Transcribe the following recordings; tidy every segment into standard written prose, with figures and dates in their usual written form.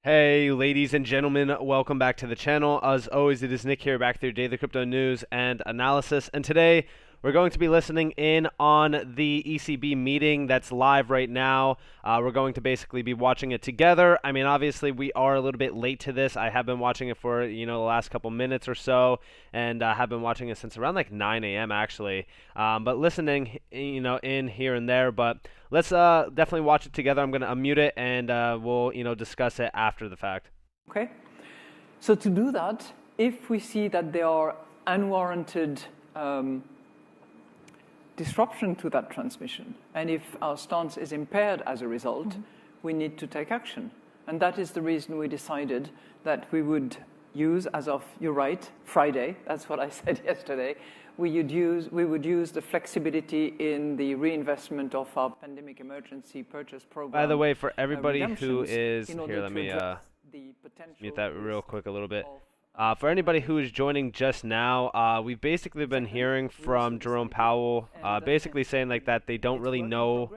Hey, ladies and gentlemen, welcome back to the channel. As always, it is Nick here, back with your daily crypto news and analysis. And today, we're going to be listening in on the ECB meeting that's live right now. We're going to basically be watching it together. I mean, obviously, we are a little bit late to this. I have been watching it for, the last couple minutes or so, and have been watching it since around like 9 a.m. actually. But listening, in here and there. But let's definitely watch it together. I'm going to unmute it, and we'll, discuss it after the fact. Okay. So to do that, if we see that there are unwarranted disruption to that transmission, and if our stance is impaired as a result, we need to take action. And that is the reason we decided that we would use, as of, you're right, Friday, that's what I said yesterday, we would use the flexibility in the reinvestment of our pandemic emergency purchase program. By the way, for everybody who is here, let me mute that real quick a little bit. For anybody who is joining just now, we've basically been hearing from Jerome Powell, basically saying like that they don't really know,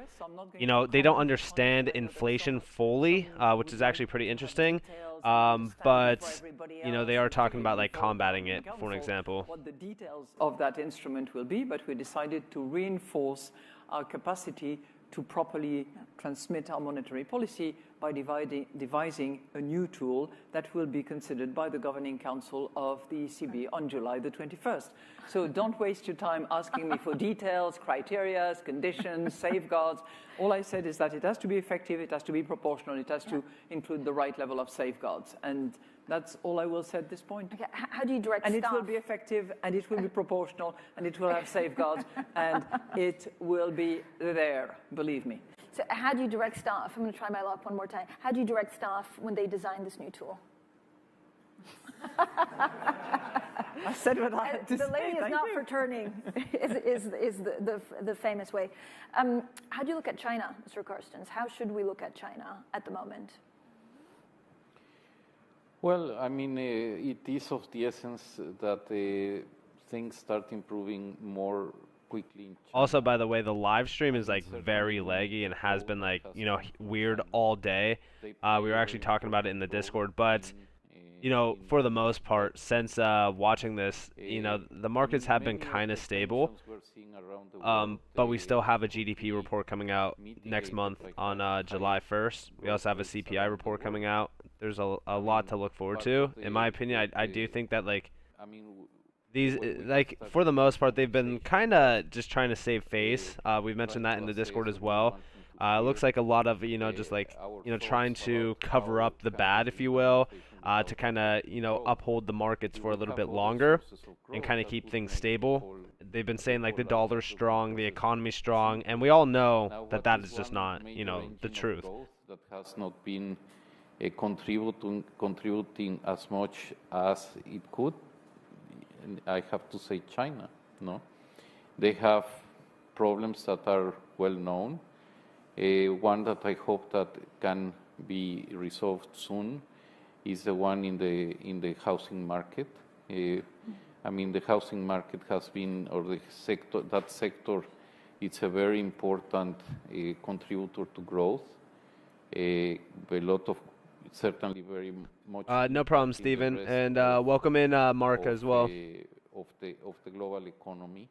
they don't understand inflation fully, which is actually pretty interesting. But they are talking about like combating it, for an example. What the details of that instrument will be, but we decided to reinforce our capacity to properly transmit our monetary policy by devising a new tool that will be considered by the Governing Council of the ECB on July the 21st. So don't waste your time asking me for details, criteria, conditions, safeguards. All I said is that it has to be effective, it has to be proportional, it has to include the right level of safeguards. And that's all I will say at this point. Okay. How do you direct staff? And it will be effective, and it will be proportional, and it will have safeguards, and it will be there, believe me. So how do you direct staff? I'm going to try my luck one more time. How do you direct staff when they design this new tool? I said what I had to say. The lady is not for turning, is the famous way. How do you look at China, Mr. Carstens? How should we look at China at the moment? Well, I mean, it is of the essence that things start improving more quickly in China. Also, by the way, the live stream is like very laggy and has been like, weird all day. We were actually talking about it in the Discord, but for the most part, since watching this, the markets have been kind of stable. But we still have a GDP report coming out next month on July 1st. We also have a CPI report coming out. There's a lot to look forward to. In my opinion, I do think that these, for the most part, they've been kind of just trying to save face. We mentioned that in the Discord as well. It looks like a lot of, trying to cover up the bad, if you will, to kind of, uphold the markets for a little bit longer and kind of keep things stable. They've been saying like the dollar's strong, the economy's strong, and we all know that that is just not, the truth. That has not been contributing as much as it could. And I have to say China, no? They have problems that are well known. One that I hope that can be resolved soon is the one in the housing market. I mean, the housing market has been, or that sector, it's a very important contributor to growth. A lot of, certainly very much. No problem, Stephen, and welcome in Mark as well. Of the global economy,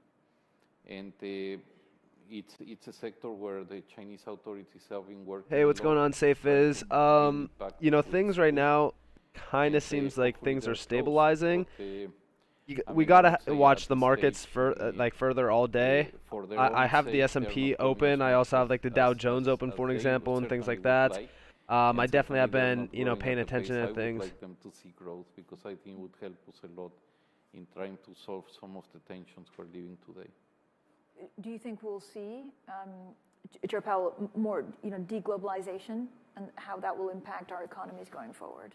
and it's a sector where the Chinese authorities have been working. Hey, what's going on, SafeIz? Things right now kind of seems like things are stabilizing. We gotta watch the markets further all day. I have the S&P open. I also have like the Dow Jones open, for an example, and things like that. I definitely have been, paying attention to things. I would like them to see growth because I think it would help us a lot in trying to solve some of the tensions we're living today. Do you think we'll see, Chair Powell, more, deglobalization and how that will impact our economies going forward?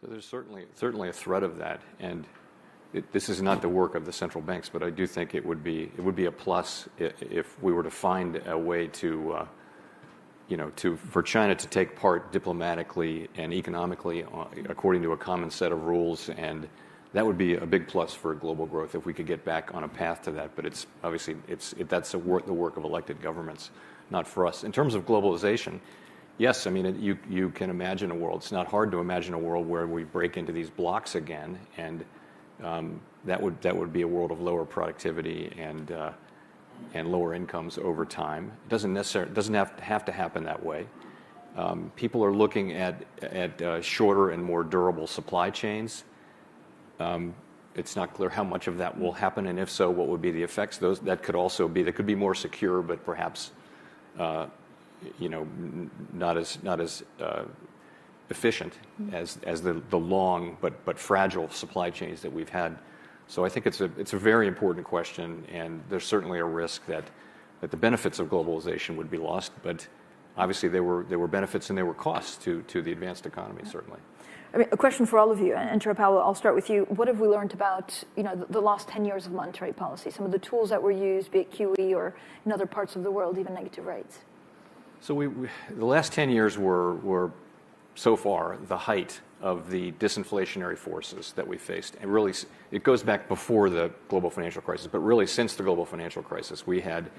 So there's certainly a threat of that, and this is not the work of the central banks, but I do think it would be a plus if we were to find a way to for China to take part diplomatically and economically according to a common set of rules, and that would be a big plus for global growth if we could get back on a path to that. But it's obviously that's the work of elected governments, not for us. In terms of globalization, Yes, I mean, you can imagine a world. It's not hard to imagine a world where we break into these blocks again, and that would be a world of lower productivity and lower incomes over time. It doesn't have to happen that way. People are looking at shorter and more durable supply chains. It's not clear how much of that will happen, and if so, what would be the effects. That could be more secure, but perhaps not as efficient as the long but fragile supply chains that we've had. So I think it's a very important question, and there's certainly a risk that the benefits of globalization would be lost, but obviously there were benefits and there were costs to the advanced economy, certainly. I mean, a question for all of you, and Chair Powell, I'll start with you. What have we learned about the last 10 years of monetary policy, some of the tools that were used, be it QE or in other parts of the world, even negative rates? So the last 10 years were so far the height of the disinflationary forces that we faced. And really, it goes back before the global financial crisis, but really since the global financial crisis, we had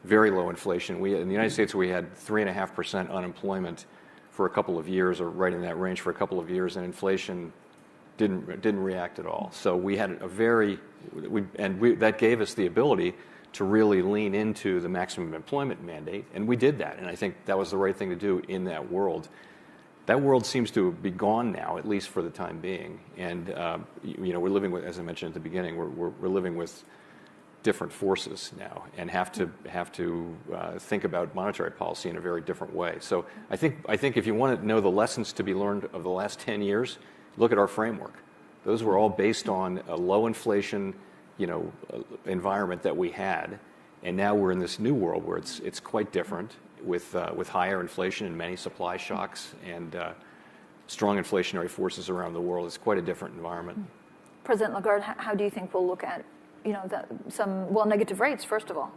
very low inflation. In the United States, we had 3.5% unemployment for a couple of years, or right in that range for a couple of years, and inflation didn't react at all. So we had that gave us the ability to really lean into the maximum employment mandate, and we did that. And I think that was the right thing to do in that world. That world seems to be gone now, at least for the time being. And we're living with, as I mentioned at the beginning, we're living with different forces now, and have to think about monetary policy in a very different way. So I think if you want to know the lessons to be learned of the last 10 years, look at our framework. Those were all based on a low inflation, environment that we had, and now we're in this new world where it's quite different, with higher inflation and many supply shocks and strong inflationary forces around the world. It's quite a different environment. President Lagarde, how do you think we'll look at negative rates, first of all?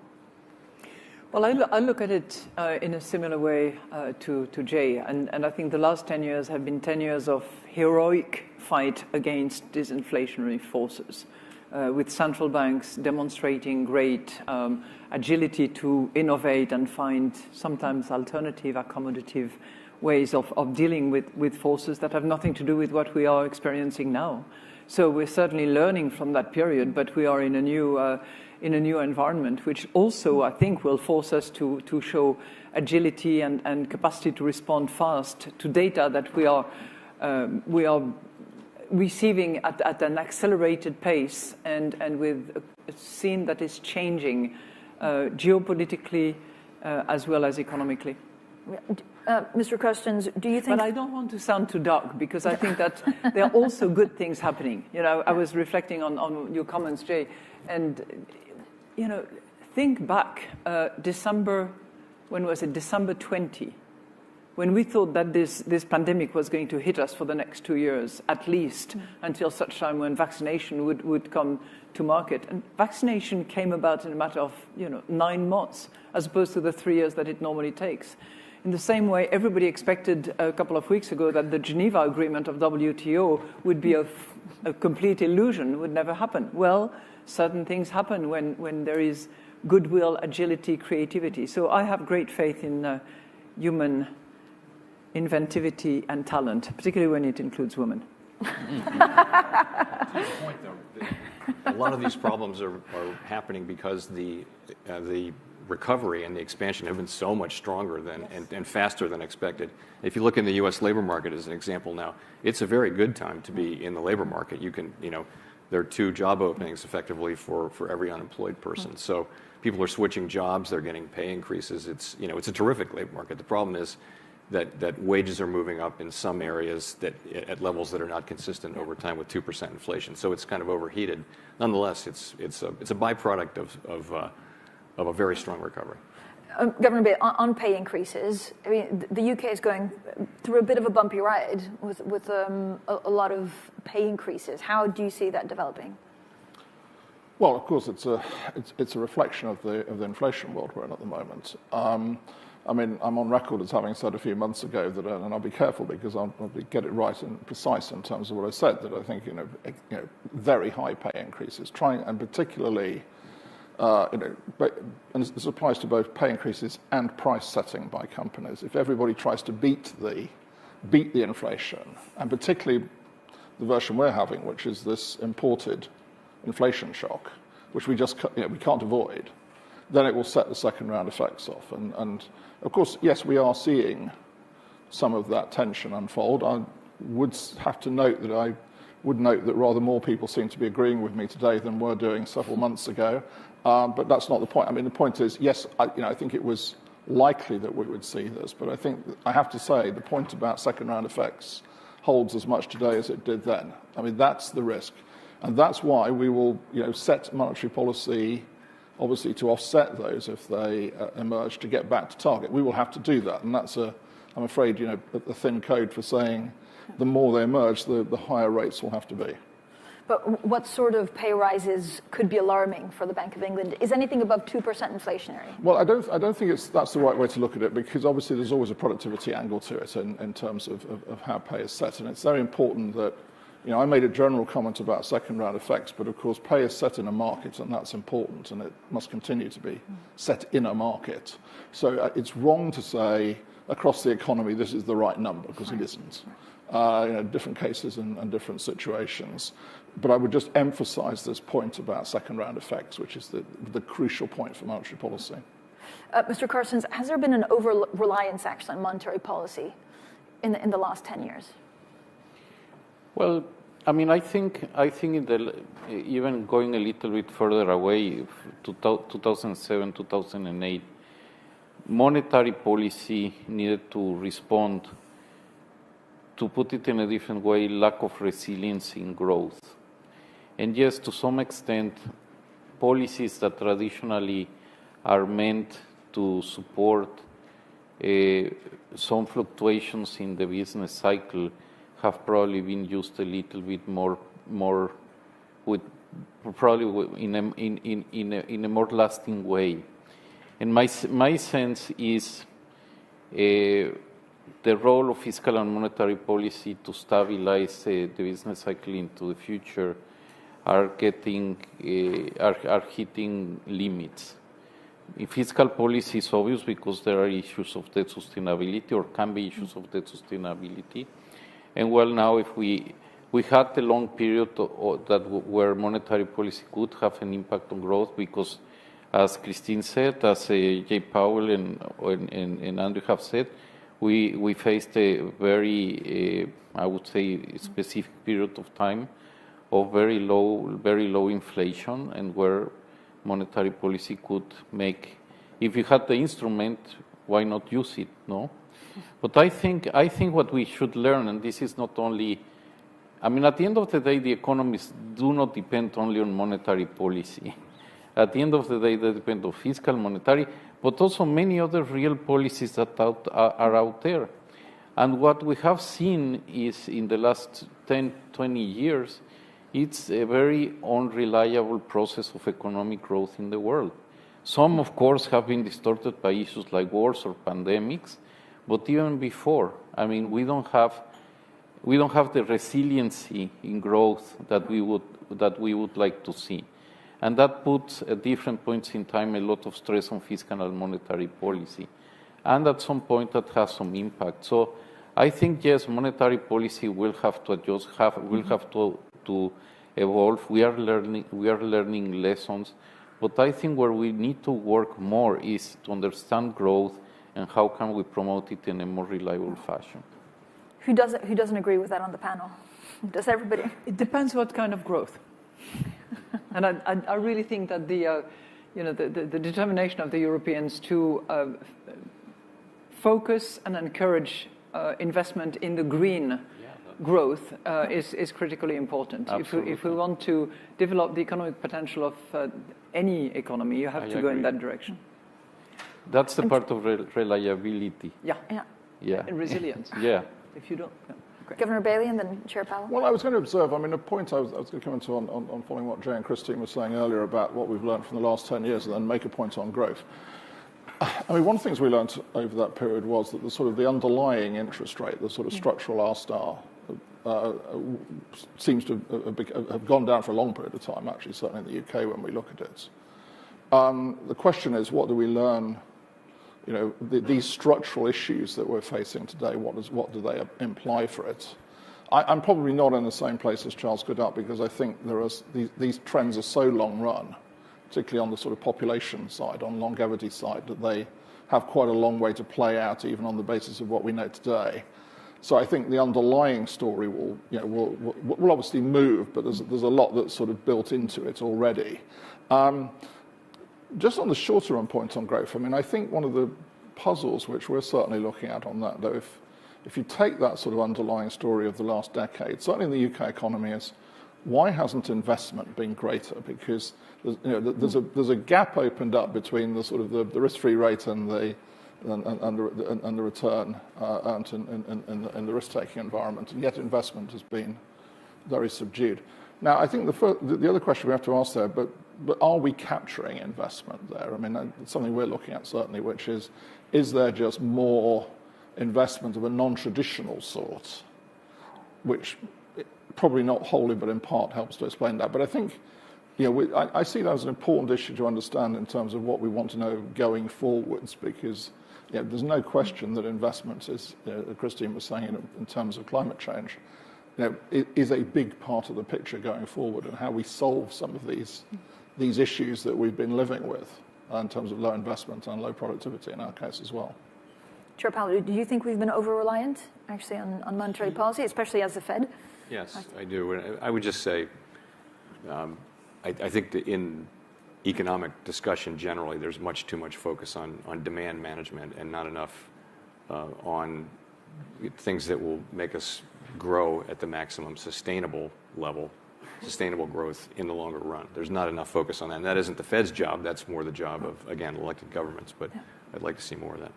Well, I look at it in a similar way to Jay, and I think the last 10 years have been 10 years of heroic fight against disinflationary forces, with central banks demonstrating great agility to innovate and find sometimes alternative, accommodative ways of dealing with forces that have nothing to do with what we are experiencing now. So we're certainly learning from that period, but we are in a new environment, which also, I think, will force us to show agility and capacity to respond fast to data that we are receiving at an accelerated pace, and with a scene that is changing geopolitically as well as economically. Mr. Custons, do you think... But I don't want to sound too dark, because I think that there are also good things happening. I was reflecting on your comments, Jay, and, think back, December 20, when we thought that this pandemic was going to hit us for the next 2 years, at least, until such time when vaccination would come to market. And vaccination came about in a matter of 9 months, as opposed to the 3 years that it normally takes. In the same way, everybody expected a couple of weeks ago that the Geneva Agreement of WTO would be a complete illusion, would never happen. Well, certain things happen when there is goodwill, agility, creativity. So I have great faith in human inventivity and talent, particularly when it includes women. To your point, though, a lot of these problems are happening because the recovery and the expansion have been so much stronger than and faster than expected. If you look in the U.S. labor market as an example now, it's a very good time to be in the labor market. You can, there are 2 job openings effectively for every unemployed person. So people are switching jobs, they're getting pay increases. It's a terrific labor market. The problem is that wages are moving up in some areas at levels that are not consistent over time with 2% inflation. So it's kind of overheated. Nonetheless, it's a byproduct of a very strong recovery. Governor Bay, on pay increases, I mean, the UK is going through a bit of a bumpy ride with a lot of pay increases. How do you see that developing? Well, of course, it's a reflection of the inflation world we're in at the moment. I mean, I'm on record as having said a few months ago that, and I'll be careful because I'll get it right and precise in terms of what I said, that I think very high pay increases, and particularly and this applies to both pay increases and price setting by companies. If everybody tries to beat the inflation, and particularly the version we're having, which is this imported inflation shock, which we just we can't avoid, then it will set the second round effects off. And of course, yes, we are seeing some of that tension unfold. I would have to note that rather more people seem to be agreeing with me today than were doing several months ago. But that's not the point. I mean, the point is, yes, I think it was likely that we would see this, but I think I have to say the point about second round effects holds as much today as it did then. I mean, that's the risk. And that's why we will set monetary policy, obviously, to offset those if they emerge to get back to target. We will have to do that. And that's, I'm afraid, a thin code for saying the more they emerge, the higher rates will have to be. But what sort of pay rises could be alarming for the Bank of England? Is anything above 2% inflationary? Well, I don't think that's the right way to look at it, because obviously there's always a productivity angle to it in terms of how pay is set. And it's very important that, I made a general comment about second round effects, but of course pay is set in a market, and that's important, and it must continue to be set in a market. So it's wrong to say across the economy this is the right number, because it isn't. Different cases and different situations. But I would just emphasize this point about second round effects, which is the crucial point for monetary policy. Mr. Carstens, has there been an over-reliance actually on monetary policy in the last 10 years? Well, I mean, I think even going a little bit further away, 2007, 2008, monetary policy needed to respond, to put it in a different way, lack of resilience in growth. And yes, to some extent, policies that traditionally are meant to support some fluctuations in the business cycle have probably been used a little bit more with probably in a more lasting way. And my sense is the role of fiscal and monetary policy to stabilize the business cycle into the future are hitting limits. In fiscal policy is obvious because there are issues of debt sustainability, or can be issues of debt sustainability. And well, now if we had a long period where monetary policy could have an impact on growth, because as Christine said, as Jay Powell and Andrew have said, we faced a very, I would say, specific period of time of very low inflation, and where monetary policy could make, if you had the instrument, why not use it, no? But I think what we should learn, and this is not only, I mean, at the end of the day, the economies do not depend only on monetary policy. At the end of the day, they depend on fiscal, monetary, but also many other real policies that are out there. And what we have seen is in the last 10, 20 years, it's a very unreliable process of economic growth in the world. Some, of course, have been distorted by issues like wars or pandemics, but even before, I mean, we don't have the resiliency in growth that we would like to see. And that puts at different points in time a lot of stress on fiscal and monetary policy. And at some point that has some impact. So I think, yes, monetary policy will have to adjust, will have to evolve. We are learning lessons. But I think where we need to work more is to understand growth and how can we promote it in a more reliable fashion. Who doesn't agree with that on the panel? Does everybody? It depends what kind of growth. And I really think that the determination of the Europeans to focus and encourage investment in the green growth is critically important. If we want to develop the economic potential of any economy, you have to go in that direction. That's the part of reliability. Yeah. And resilience. Yeah. If you don't. Yeah. Governor Bailey and then Chair Powell. Well, I was going to observe, I mean, a point I was going to comment on following what Jay and Christine were saying earlier about what we've learned from the last 10 years, and then make a point on growth. I mean, one of the things we learned over that period was that the underlying interest rate, the sort of structural R-star, seems to have gone down for a long period of time, actually, certainly in the UK when we look at it. The question is, what do we learn? You know, these structural issues that we're facing today, what do they imply for it? I'm probably not in the same place as Charles Goodart, because I think these trends are so long run, particularly on the sort of population side, on longevity side, that they have quite a long way to play out, even on the basis of what we know today. So I think the underlying story will obviously move, but there's a lot that's sort of built into it already. Just on the shorter run point on growth, I mean, I think one of the puzzles which we're certainly looking at on that, though, if you take that sort of underlying story of the last decade, certainly in the UK economy, is why hasn't investment been greater? Because there's a gap opened up between the sort of the risk-free rate and the return earned in the risk-taking environment, and yet investment has been very subdued. Now, I think the other question we have to ask there, but are we capturing investment there? I mean, it's something we're looking at certainly, which is there just more investment of a non-traditional sort, which probably not wholly, but in part helps to explain that. But I think, I see that as an important issue to understand in terms of what we want to know going forwards, because there's no question that investment is, Christine was saying, in terms of climate change, is a big part of the picture going forward, and how we solve some of these issues that we've been living with in terms of low investment and low productivity in our case as well. Chair Powell, do you think we've been over-reliant, actually, on monetary policy, especially as the Fed? Yes, I do. I would just say, I think that in economic discussion generally, there's much too much focus on demand management and not enough on things that will make us grow at the maximum sustainable level, sustainable growth in the longer run. There's not enough focus on that. And that isn't the Fed's job. That's more the job of, again, elected governments. But I'd like to see more of that.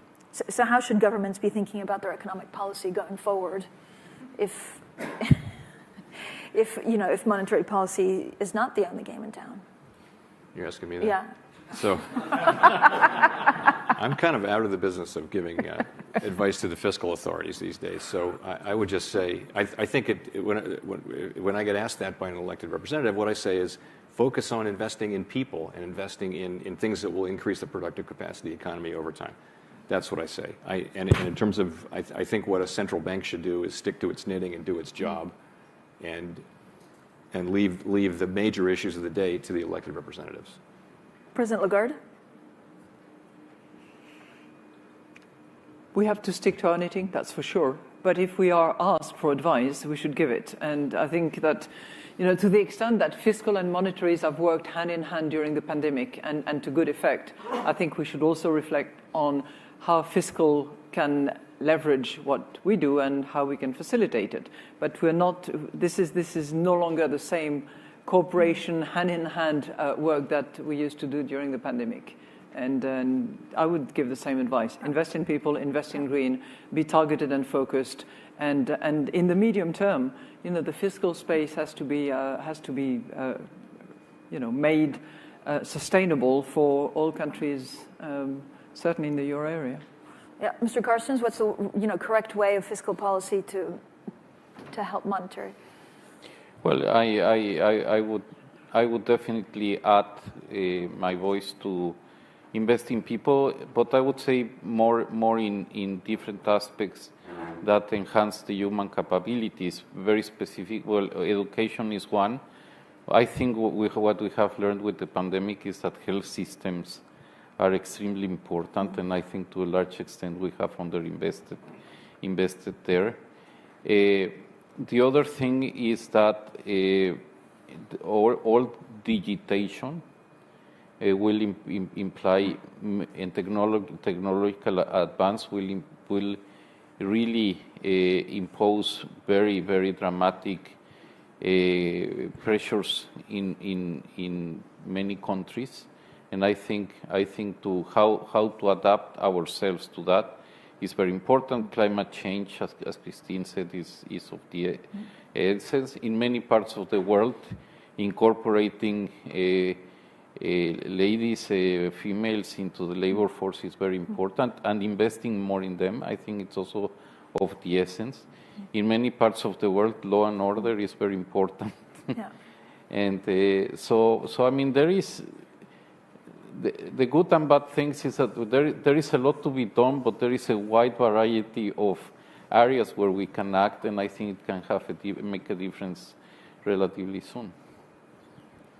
So how should governments be thinking about their economic policy going forward if monetary policy is not the only game in town? You're asking me that? Yeah. So I'm kind of out of the business of giving advice to the fiscal authorities these days. So I would just say, I think when I get asked that by an elected representative, what I say is focus on investing in people and investing in things that will increase the productive capacity of the economy over time. That's what I say. And in terms of, I think what a central bank should do is stick to its knitting and do its job, and leave the major issues of the day to the elected representatives. President Lagarde? We have to stick to our knitting, that's for sure. But if we are asked for advice, we should give it. And I think that, to the extent that fiscal and monetaries have worked hand in hand during the pandemic and to good effect, I think we should also reflect on how fiscal can leverage what we do and how we can facilitate it. But we're not. This is no longer the same cooperation, hand-in-hand work that we used to do during the pandemic. And I would give the same advice: invest in people, invest in green, be targeted and focused, and in the medium term, the fiscal space has to be made sustainable for all countries, certainly in the euro area. Yeah, Mr. Carstens, what's the correct way of fiscal policy to help monetary? Well, I would definitely add my voice to invest in people, but I would say more in different aspects that enhance the human capabilities. Very specific. Well, education is one. I think what we have learned with the pandemic is that health systems are extremely important, and I think to a large extent we have invested there. The other thing is that all digitation will imply, and technological advance will really impose very, very dramatic pressures in many countries. And I think to how to adapt ourselves to that is very important. Climate change, as Christine said, is of the essence. In many parts of the world, incorporating ladies, females into the labor force is very important, and investing more in them, I think it's also of the essence. In many parts of the world, law and order is very important. Yeah. And so I mean, there is the good and bad things is that there is a lot to be done, but there is a wide variety of areas where we can act, and I think it can have make a difference relatively soon.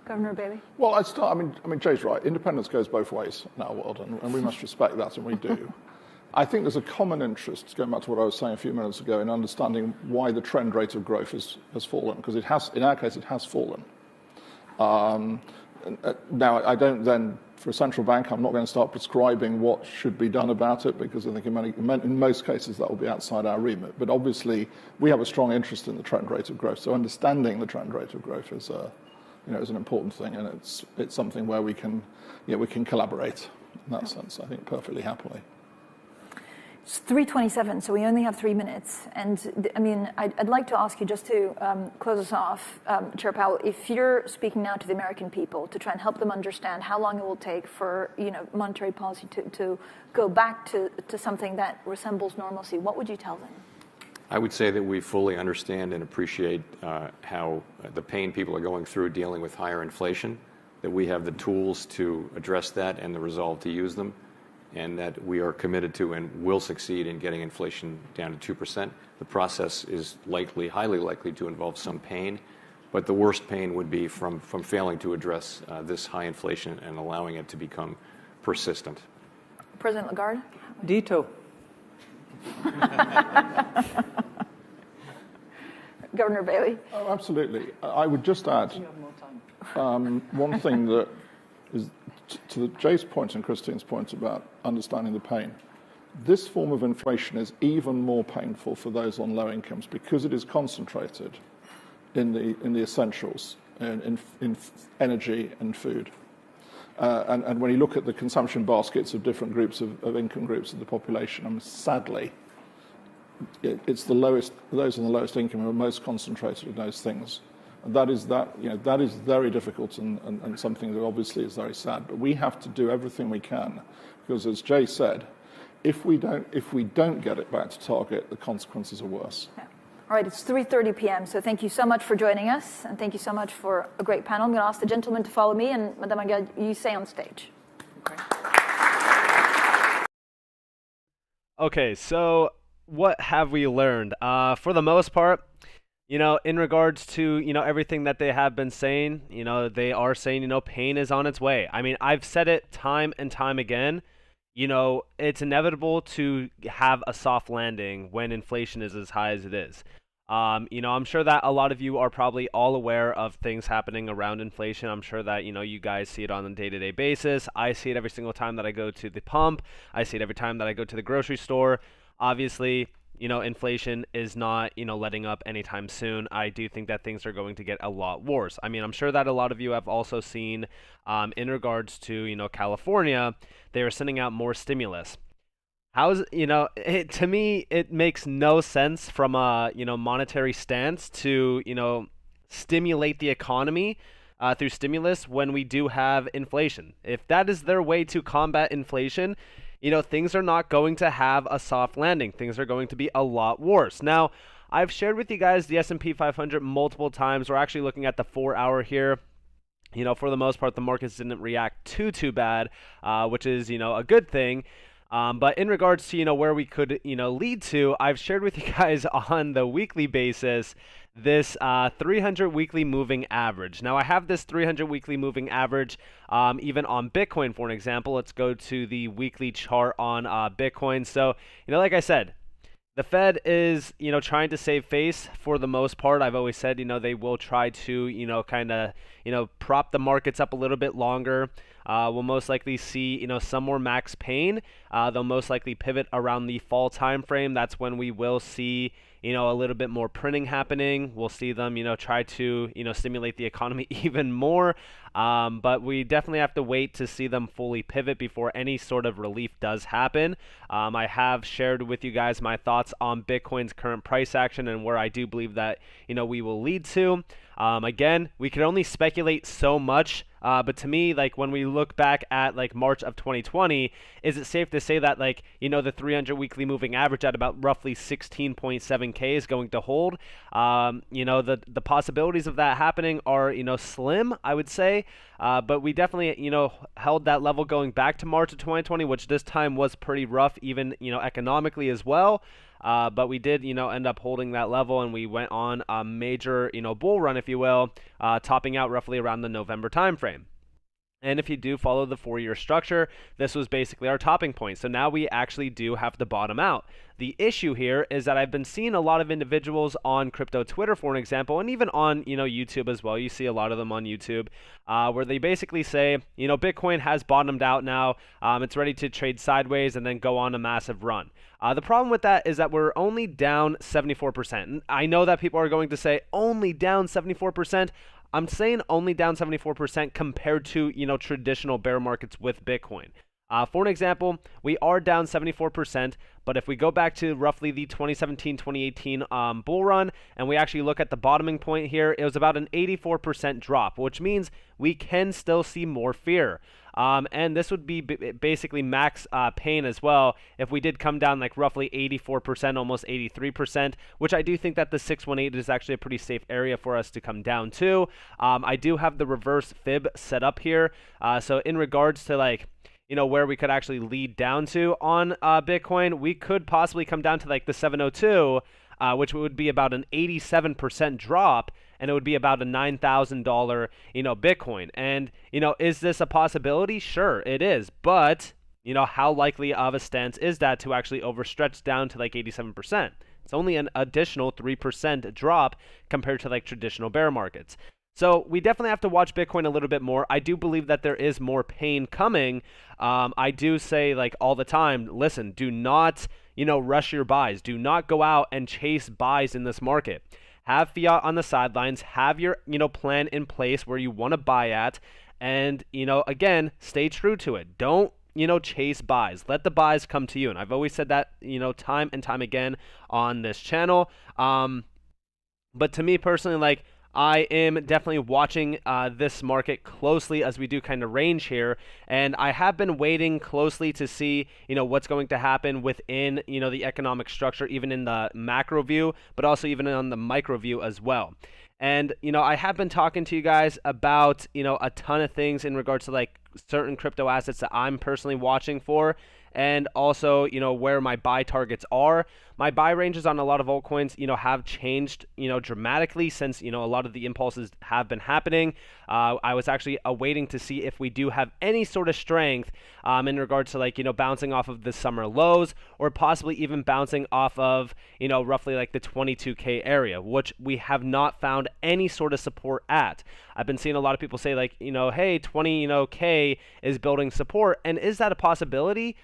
Governor Bailey? Well, I mean, Jay's right. Independence goes both ways in our world, and we must respect that, and we do. I think there's a common interest, going back to what I was saying a few minutes ago, in understanding why the trend rate of growth has fallen, because it has, in our case, it has fallen. Now, I don't then, for a central bank, I'm not going to start prescribing what should be done about it, because I think in most cases that will be outside our remit. But obviously, we have a strong interest in the trend rate of growth. So understanding the trend rate of growth is an important thing, and it's something where we can collaborate in that sense, I think, perfectly happily. It's 3:27, so we only have 3 minutes. And I mean, I'd like to ask you, just to close us off, Chair Powell, if you're speaking now to the American people to try and help them understand how long it will take for monetary policy to go back to something that resembles normalcy, what would you tell them? I would say that we fully understand and appreciate how the pain people are going through dealing with higher inflation, that we have the tools to address that and the resolve to use them, and that we are committed to and will succeed in getting inflation down to 2%. The process is highly likely to involve some pain, but the worst pain would be from failing to address this high inflation and allowing it to become persistent. President Lagarde? Ditto. Governor Bailey? Oh, absolutely. I would just add You have more time. one thing that is to Jay's point and Christine's point about understanding the pain. This form of inflation is even more painful for those on low incomes because it is concentrated in the essentials, in energy and food. And when you look at the consumption baskets of different groups of income groups of the population, sadly, it's those on the lowest income are most concentrated in those things. And that is very difficult and something that obviously is very sad. But we have to do everything we can, because as Jay said, if we don't get it back to target, the consequences are worse. Yeah. All right, it's 3:30 p.m., so thank you so much for joining us, and thank you so much for a great panel. I'm going to ask the gentleman to follow me, and Madame Lagarde, you stay on stage. Okay, so what have we learned? For the most part, in regards to, everything that they have been saying, they are saying, pain is on its way. I mean, I've said it time and time again. It's inevitable to have a soft landing when inflation is as high as it is. I'm sure that a lot of you are probably all aware of things happening around inflation. I'm sure that, you guys see it on a day-to-day basis. I see it every single time that I go to the pump. I see it every time that I go to the grocery store. Obviously, inflation is not, letting up anytime soon. I do think that things are going to get a lot worse. I mean, I'm sure that a lot of you have also seen, in regards to, California, they are sending out more stimulus. To me, it makes no sense from a, monetary stance to, stimulate the economy through stimulus when we do have inflation. If that is their way to combat inflation, things are not going to have a soft landing. Things are going to be a lot worse. Now, I've shared with you guys the S&P 500 multiple times. We're actually looking at the 4-hour here. For the most part, the markets didn't react too bad, which is, a good thing. But in regards to, where we could, lead to, I've shared with you guys on the weekly basis this 300 weekly moving average. Now, I have this 300 weekly moving average even on Bitcoin, for an example. Let's go to the weekly chart on Bitcoin. So, like I said, the Fed is, trying to save face for the most part. I've always said, they will try to, kind of, prop the markets up a little bit longer. We'll most likely see, some more max pain. They'll most likely pivot around the fall time frame. That's when we will see, a little bit more printing happening. We'll see them, try to, stimulate the economy even more. But we definitely have to wait to see them fully pivot before any sort of relief does happen. I have shared with you guys my thoughts on Bitcoin's current price action and where I do believe that, we will lead to. Again, we can only speculate so much But to me, like when we look back at like March of 2020, is it safe to say that like, the 300 weekly moving average at about roughly 16.7K is going to hold? The possibilities of that happening are, slim, I would say. But we definitely, held that level going back to March of 2020, which this time was pretty rough, even, economically as well. But we did, end up holding that level, and we went on a major, bull run, if you will, topping out roughly around the November timeframe. And if you do follow the 4-year structure, this was basically our topping point. So now we actually do have to bottom out. The issue here is that I've been seeing a lot of individuals on crypto Twitter, for an example, and even on, YouTube as well. You see a lot of them on YouTube, where they basically say, Bitcoin has bottomed out now. It's ready to trade sideways and then go on a massive run. The problem with that is that we're only down 74%. And I know that people are going to say, only down 74%. I'm saying only down 74% compared to, traditional bear markets with Bitcoin. For an example, we are down 74%, but if we go back to roughly the 2017-2018 bull run, and we actually look at the bottoming point here, it was about an 84% drop, which means we can still see more fear. And this would be basically max pain as well if we did come down like roughly 84%, almost 83%, which I do think that the 618 is actually a pretty safe area for us to come down to. I do have the reverse fib set up here. So in regards to like, where we could actually lead down to on Bitcoin, we could possibly come down to like the 702, which would be about an 87% drop, and it would be about a $9,000, Bitcoin. And, is this a possibility? Sure, it is. But, how likely of a stance is that to actually overstretch down to like 87%? It's only an additional 3% drop compared to like traditional bear markets. So we definitely have to watch Bitcoin a little bit more. I do believe that there is more pain coming. I do say like all the time, listen, do not, rush your buys. Do not go out and chase buys in this market. Have fiat on the sidelines. Have your, plan in place where you want to buy at. And, again, stay true to it. Don't, chase buys. Let the buys come to you. And I've always said that, time and time again on this channel. But to me personally, like, I am definitely watching this market closely as we do kind of range here, and I have been waiting closely to see, what's going to happen within, the economic structure, even in the macro view, but also even on the micro view as well. And, I have been talking to you guys about, a ton of things in regards to like certain crypto assets that I'm personally watching for, and also, where my buy targets are. My buy ranges on a lot of altcoins, have changed, dramatically since, a lot of the impulses have been happening. I was actually awaiting to see if we do have any sort of strength in regards to like, bouncing off of the summer lows, or possibly even bouncing off of, roughly like the 22K area, which we have not found any sort of support at. I've been seeing a lot of people say like, hey, 20K is building support. And is that a possibility?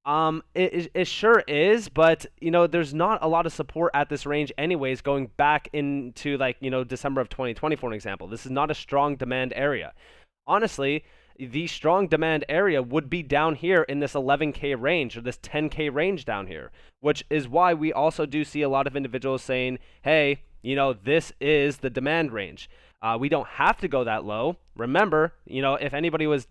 It sure is, but there's not a lot of support at this range anyways, going back into like, December of 2020, for an example. This is not a strong demand area. Honestly, the strong demand area would be down here in this 11K range, or this 10K range down here, which is why we also do see a lot of individuals saying, hey, this is the demand range. We don't have to go that low. Remember, if anybody was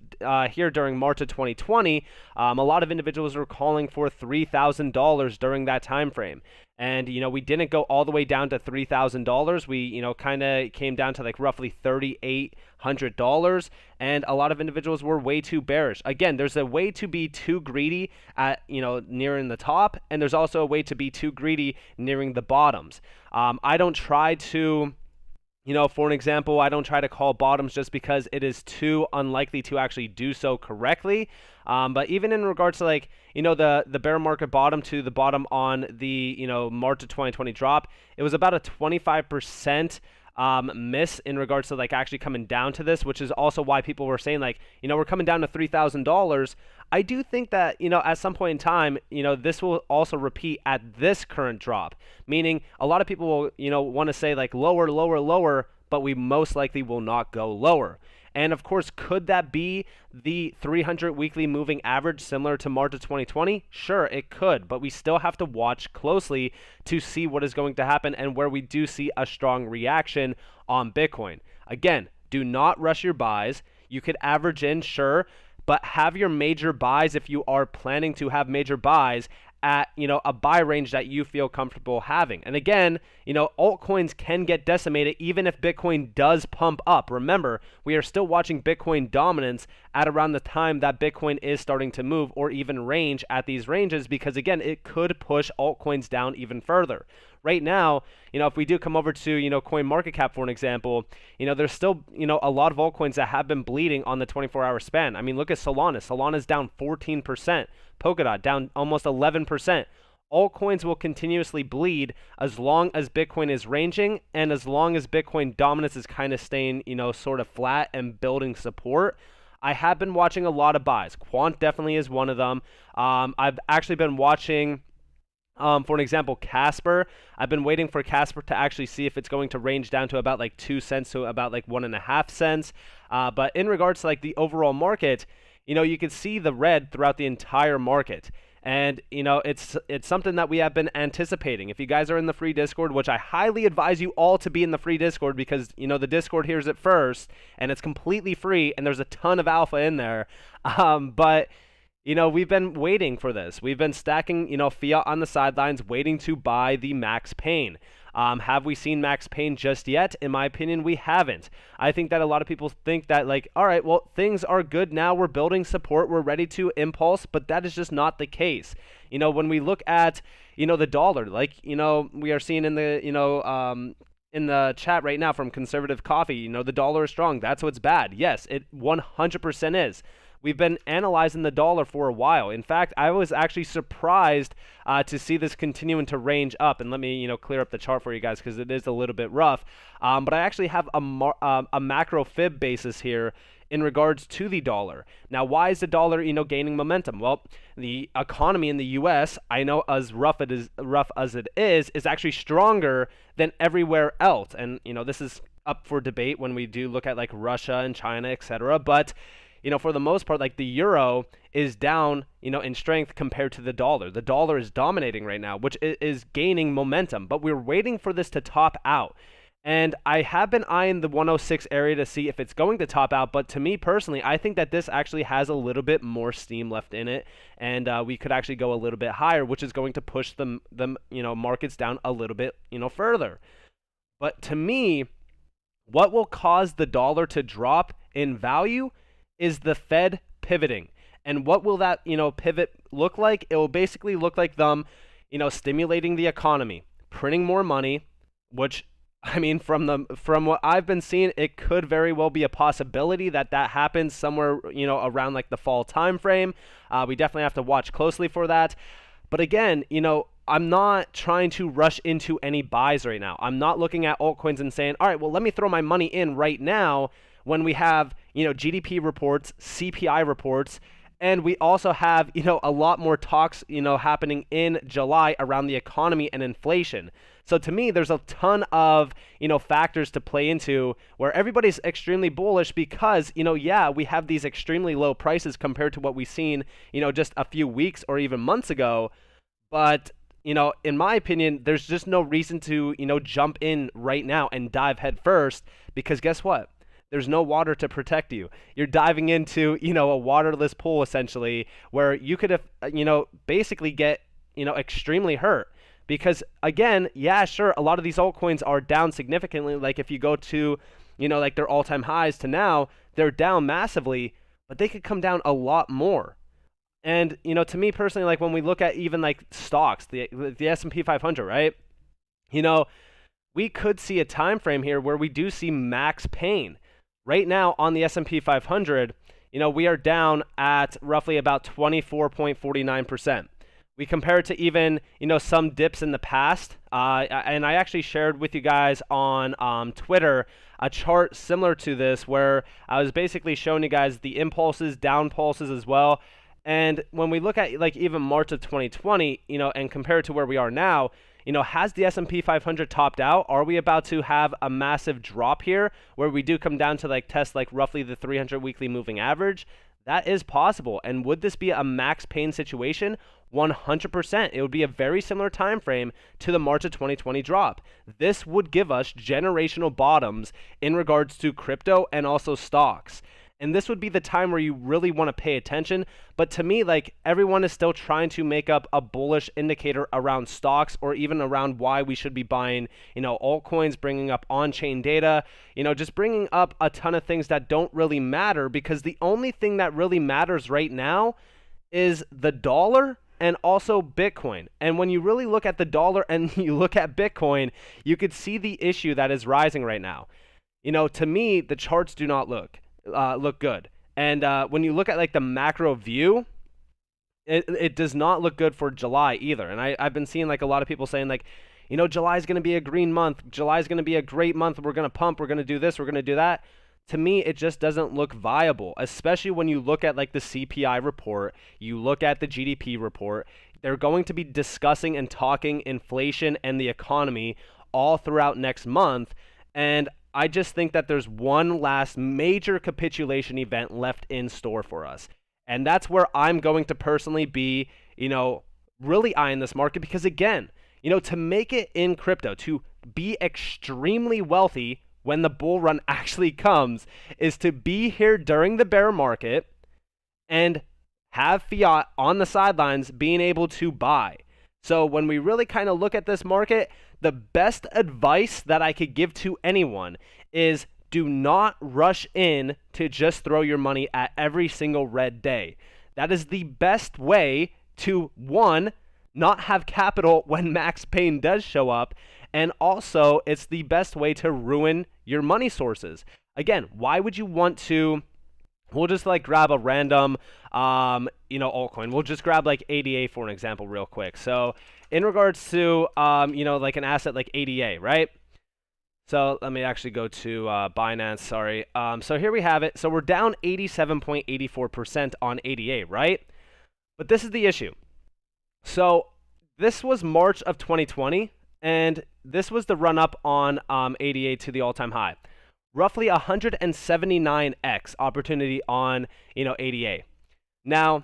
here during March of 2020, a lot of individuals were calling for $3,000 during that time frame. And, we didn't go all the way down to $3,000. We, kind of came down to like roughly $3,800. And a lot of individuals were way too bearish. Again, there's a way to be too greedy at, nearing the top. And there's also a way to be too greedy nearing the bottoms. I don't try to... for an example, I don't try to call bottoms just because it is too unlikely to actually do so correctly. But even in regards to like, the bear market bottom to the bottom on the, March of 2020 drop, it was about a 25% miss in regards to like actually coming down to this, which is also why people were saying like, we're coming down to $3,000. I do think that, at some point in time, this will also repeat at this current drop, meaning a lot of people will, want to say like lower, lower, lower, but we most likely will not go lower. And of course, could that be the 300 weekly moving average similar to March of 2020? Sure, it could, but we still have to watch closely to see what is going to happen and where we do see a strong reaction on Bitcoin. Again, do not rush your buys. You could average in, sure, but have your major buys, if you are planning to have major buys, at a buy range that you feel comfortable having. And again, altcoins can get decimated even if Bitcoin does pump up. Remember, we are still watching Bitcoin dominance at around the time that Bitcoin is starting to move or even range at these ranges, because again, it could push altcoins down even further. Right now, if we do come over to, CoinMarketCap for an example, there's still, a lot of altcoins that have been bleeding on the 24-hour span. I mean, look at Solana. Solana's down 14%. Polkadot down almost 11%. Altcoins will continuously bleed as long as Bitcoin is ranging and as long as Bitcoin dominance is kind of staying, sort of flat and building support. I have been watching a lot of buys. Quant definitely is one of them. I've actually been watching, for an example, Casper. I've been waiting for Casper to actually see if it's going to range down to about like 2 cents to about like 1.5 cents. But in regards to like the overall market, you can see the red throughout the entire market. And, it's something that we have been anticipating. If you guys are in the free Discord, which I highly advise you all to be in the free Discord, because, the Discord hears it first, and it's completely free, and there's a ton of alpha in there. But we've been waiting for this. We've been stacking, fiat on the sidelines, waiting to buy the Max Pain. Have we seen Max Pain just yet? In my opinion, we haven't. I think that a lot of people think that, like, all right, well, things are good now. We're building support. We're ready to impulse, but that is just not the case. When we look at, the dollar, like, we are seeing in the, in the chat right now from Conservative Coffee, the dollar is strong. That's what's bad. Yes, it 100% is. We've been analyzing the dollar for a while. In fact, I was actually surprised to see this continuing to range up. And let me, clear up the chart for you guys because it is a little bit rough. But I actually have a macro fib basis here in regards to the dollar. Now, why is the dollar, gaining momentum? Well, the economy in the U.S., I know as rough as it is actually stronger than everywhere else. And, this is up for debate when we do look at like Russia and China, etc. But for the most part, like the euro is down, in strength compared to the dollar. The dollar is dominating right now, which is gaining momentum, but we're waiting for this to top out. And I have been eyeing the 106 area to see if it's going to top out, but to me personally, I think that this actually has a little bit more steam left in it, and we could actually go a little bit higher, which is going to push the markets down a little bit, further. But to me, what will cause the dollar to drop in value is the Fed pivoting. And what will that, pivot look like? It will basically look like them, stimulating the economy, printing more money, which, I mean, from what I've been seeing, it could very well be a possibility that happens somewhere, around like the fall time frame. We definitely have to watch closely for that. But again, I'm not trying to rush into any buys right now. I'm not looking at altcoins and saying, all right, well, let me throw my money in right now when we have, GDP reports, CPI reports, and we also have, a lot more talks, happening in July around the economy and inflation. So to me, there's a ton of, factors to play into where everybody's extremely bullish because, yeah, we have these extremely low prices compared to what we've seen, just a few weeks or even months ago. But, in my opinion, there's just no reason to, jump in right now and dive head first because guess what? There's no water to protect you. You're diving into, a waterless pool essentially where you could, basically get, extremely hurt. Because again, yeah, sure, a lot of these altcoins are down significantly. Like if you go to, like their all-time highs to now, they're down massively, but they could come down a lot more. And, to me personally, like when we look at even like stocks, the S&P 500, right? We could see a time frame here where we do see max pain. Right now on the S&P 500, we are down at roughly about 24.49%. We compare it to even, some dips in the past. And I actually shared with you guys on Twitter a chart similar to this where I was basically showing you guys the impulses, down pulses as well. And when we look at like even March of 2020, and compare it to where we are now, has the S&P 500 topped out? Are we about to have a massive drop here where we do come down to like test like roughly the 300 weekly moving average? That is possible. And would this be a max pain situation? 100%. It would be a very similar time frame to the March of 2020 drop. This would give us generational bottoms in regards to crypto and also stocks. And this would be the time where you really want to pay attention. But to me, like, everyone is still trying to make up a bullish indicator around stocks, or even around why we should be buying, altcoins, bringing up on-chain data, just bringing up a ton of things that don't really matter, because the only thing that really matters right now is the dollar and also Bitcoin. And when you really look at the dollar and you look at Bitcoin, you could see the issue that is rising right now. To me, the charts do not look good. And when you look at like the macro view, it does not look good for July either. And I've been seeing like a lot of people saying like, July is going to be a green month. July is going to be a great month. We're going to pump. We're going to do this. We're going to do that. To me, it just doesn't look viable, especially when you look at like the CPI report, you look at the GDP report. They're going to be discussing and talking inflation and the economy all throughout next month. And I just think that there's one last major capitulation event left in store for us. And that's where I'm going to personally be, really eyeing this market, because again, to make it in crypto, to be extremely wealthy when the bull run actually comes, is to be here during the bear market and have fiat on the sidelines being able to buy. So when we really kind of look at this market, the best advice that I could give to anyone is do not rush in to just throw your money at every single red day. That is the best way to, one, not have capital when max pain does show up, and also it's the best way to ruin your money sources. Again, why would you want to, we'll just like grab a random, altcoin. We'll just grab like ADA for an example real quick. So in regards to, like an asset like ADA, right? So let me actually go to Binance, sorry. So here we have it. So we're down 87.84% on ADA, right? But this is the issue. So this was March of 2020, and this was the run-up on ADA to the all-time high. Roughly 179x opportunity on, ADA. Now,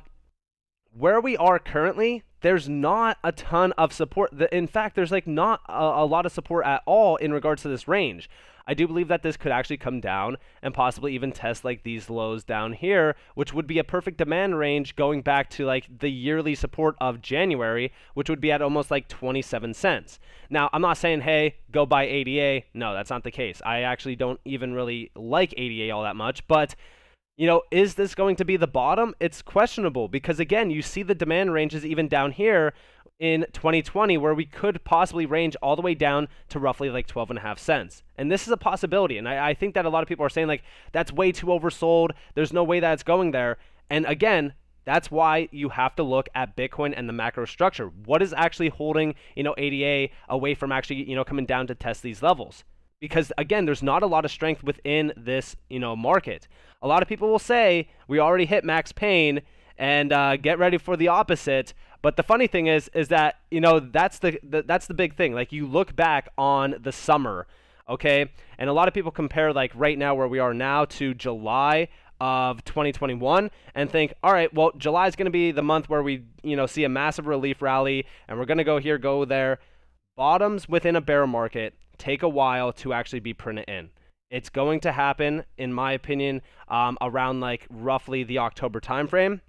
where we are currently, there's not a ton of support. In fact, there's like not a lot of support at all in regards to this range. I do believe that this could actually come down and possibly even test like these lows down here, which would be a perfect demand range going back to like the yearly support of January, which would be at almost like 27 cents. Now, I'm not saying, hey, go buy ADA. No, that's not the case. I actually don't even really like ADA all that much, but is this going to be the bottom? It's questionable, because again, you see the demand ranges even down here in 2020 where we could possibly range all the way down to roughly like 12.5 cents. And this is a possibility. And I think that a lot of people are saying like, that's way too oversold. There's no way that's going there. And again, that's why you have to look at Bitcoin and the macro structure. What is actually holding, ADA away from actually, coming down to test these levels? Because again, there's not a lot of strength within this, market. A lot of people will say we already hit max pain and get ready for the opposite. But the funny thing is that that's the big thing. Like, you look back on the summer, okay, and a lot of people compare like right now where we are now to July of 2021 and think, all right, well, July is going to be the month where we see a massive relief rally and we're going to go here, go there. Bottoms within a bear market take a while to actually be printed in. It's going to happen, in my opinion, around like roughly the October timeframe.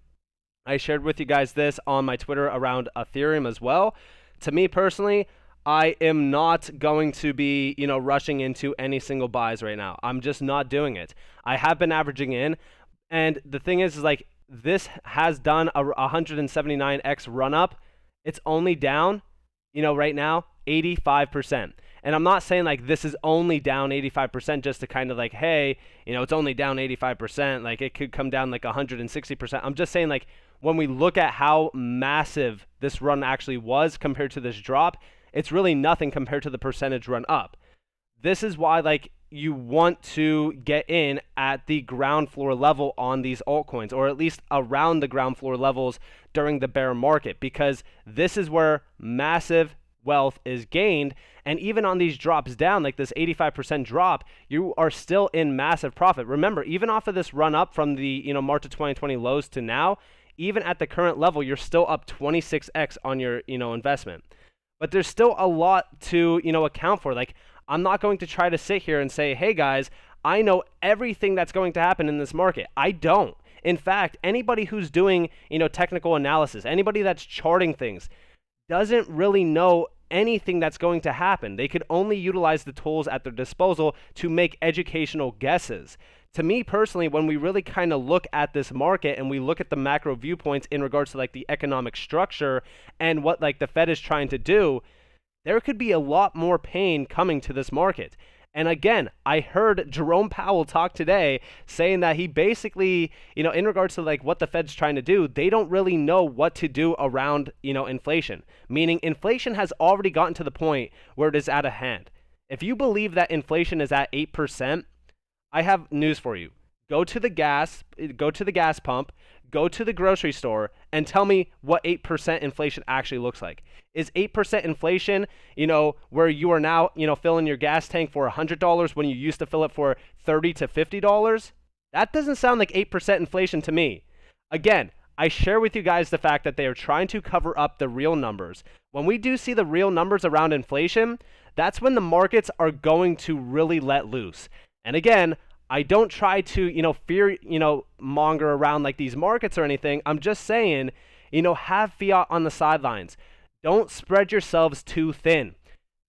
I shared with you guys this on my Twitter around Ethereum as well. To me personally, I am not going to be, rushing into any single buys right now. I'm just not doing it. I have been averaging in, and the thing is like, this has done a 179x run up. It's only down, right now, 85%. And I'm not saying like this is only down 85% just to kind of like, hey, it's only down 85%. Like, it could come down like 160%. I'm just saying like, when we look at how massive this run actually was compared to this drop, it's really nothing compared to the percentage run up. This is why like you want to get in at the ground floor level on these altcoins, or at least around the ground floor levels during the bear market, because this is where massive wealth is gained. And even on these drops down, like this 85% drop, you are still in massive profit. Remember, even off of this run up from the March of 2020 lows to now, even at the current level, you're still up 26x on your investment. But there's still a lot to account for. Like, I'm not going to try to sit here and say, hey guys, I know everything that's going to happen in this market. I don't. In fact, anybody who's doing, technical analysis, anybody that's charting things, doesn't really know anything that's going to happen. They could only utilize the tools at their disposal to make educational guesses. To me personally, when we really kind of look at this market and we look at the macro viewpoints in regards to like the economic structure and what like the Fed is trying to do, there could be a lot more pain coming to this market. And again, I heard Jerome Powell talk today saying that he basically, in regards to like what the Fed's trying to do, they don't really know what to do around, inflation. Meaning inflation has already gotten to the point where it is out of hand. If you believe that inflation is at 8%, I have news for you. Go to the gas pump, go to the grocery store, and tell me what 8% inflation actually looks like. Is 8% inflation, where you are now, filling your gas tank for $100 when you used to fill it for $30 to $50? That doesn't sound like 8% inflation to me. Again, I share with you guys the fact that they are trying to cover up the real numbers. When we do see the real numbers around inflation, that's when the markets are going to really let loose. And again, I don't try to, fear, monger around like these markets or anything. I'm just saying, have fiat on the sidelines. Don't spread yourselves too thin.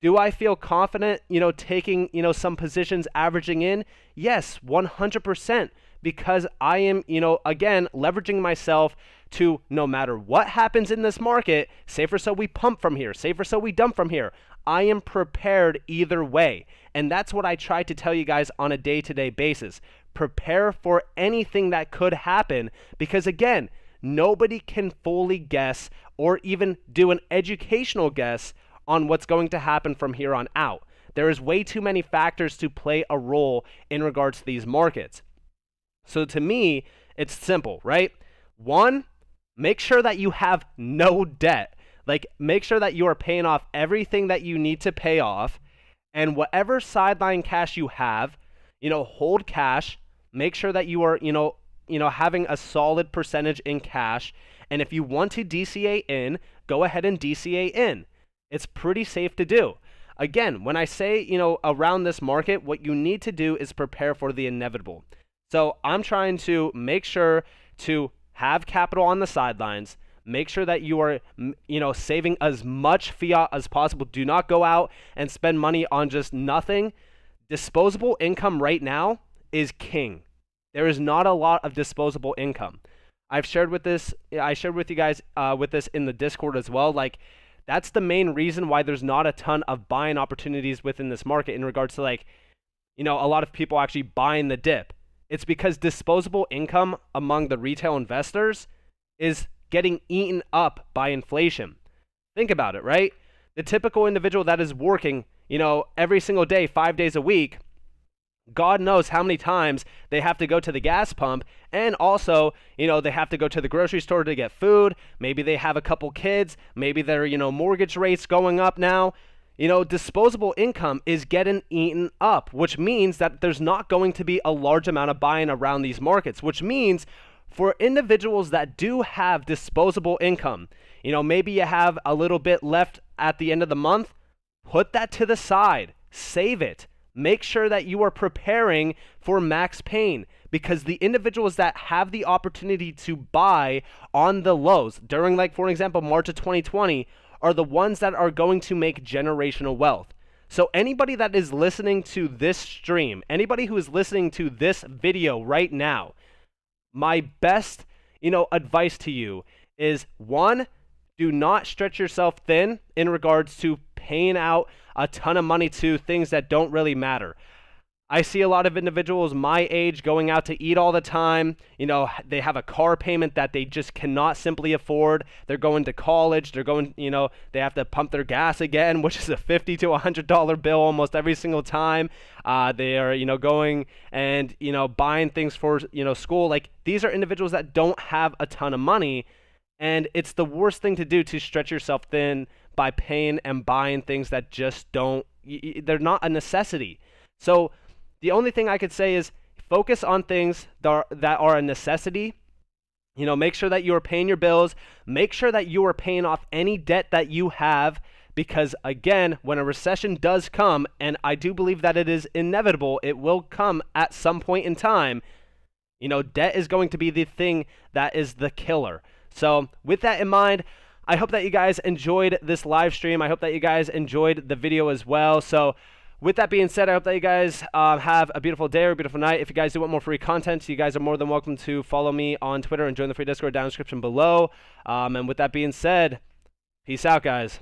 Do I feel confident, taking, some positions averaging in? Yes, 100%, because I am, again, leveraging myself to no matter what happens in this market, safer so we pump from here, safer so we dump from here. I am prepared either way. And that's what I try to tell you guys on a day-to-day basis. Prepare for anything that could happen because, again, nobody can fully guess or even do an educational guess on what's going to happen from here on out. There is way too many factors to play a role in regards to these markets. So to me, it's simple, right? One, make sure that you have no debt. Like, make sure that you are paying off everything that you need to pay off, and whatever sideline cash you have, hold cash. Make sure that you are, having a solid percentage in cash. And if you want to DCA in, go ahead and DCA in. It's pretty safe to do. Again, when I say, around this market, what you need to do is prepare for the inevitable. So I'm trying to make sure to have capital on the sidelines. Make sure that you are, saving as much fiat as possible. Do not go out and spend money on just nothing. Disposable income right now is king. There is not a lot of disposable income. I shared with you guys with this in the Discord as well. Like, that's the main reason why there's not a ton of buying opportunities within this market in regards to like, a lot of people actually buying the dip. It's because disposable income among the retail investors is getting eaten up by inflation. Think about it, right? The typical individual that is working, every single day, 5 days a week, God knows how many times they have to go to the gas pump, and also, they have to go to the grocery store to get food. Maybe they have a couple kids. Maybe their, mortgage rates going up now. Disposable income is getting eaten up, which means that there's not going to be a large amount of buying around these markets, which means for individuals that do have disposable income, maybe you have a little bit left at the end of the month, put that to the side, save it. Make sure that you are preparing for max pain, because the individuals that have the opportunity to buy on the lows during, like, for example, March of 2020 are the ones that are going to make generational wealth. So anybody that is listening to this stream, anybody who is listening to this video right now, my best, advice to you is, one, do not stretch yourself thin in regards to paying out a ton of money to things that don't really matter. I see a lot of individuals my age going out to eat all the time. They have a car payment that they just cannot simply afford. They're going to college. They're going, they have to pump their gas again, which is a $50 to $100 bill almost every single time. They are, going and, buying things for, school. Like, these are individuals that don't have a ton of money. And it's the worst thing to do to stretch yourself thin by paying and buying things that just don't, they're not a necessity. So the only thing I could say is focus on things that are a necessity. Make sure that you are paying your bills. Make sure that you are paying off any debt that you have because, again, when a recession does come, and I do believe that it is inevitable, it will come at some point in time, you know, debt is going to be the thing that is the killer. So with that in mind, I hope that you guys enjoyed this live stream. I hope that you guys enjoyed the video as well. So with that being said, I hope that you guys have a beautiful day or a beautiful night. If you guys do want more free content, you guys are more than welcome to follow me on Twitter and join the free Discord down in the description below. And with that being said, peace out, guys.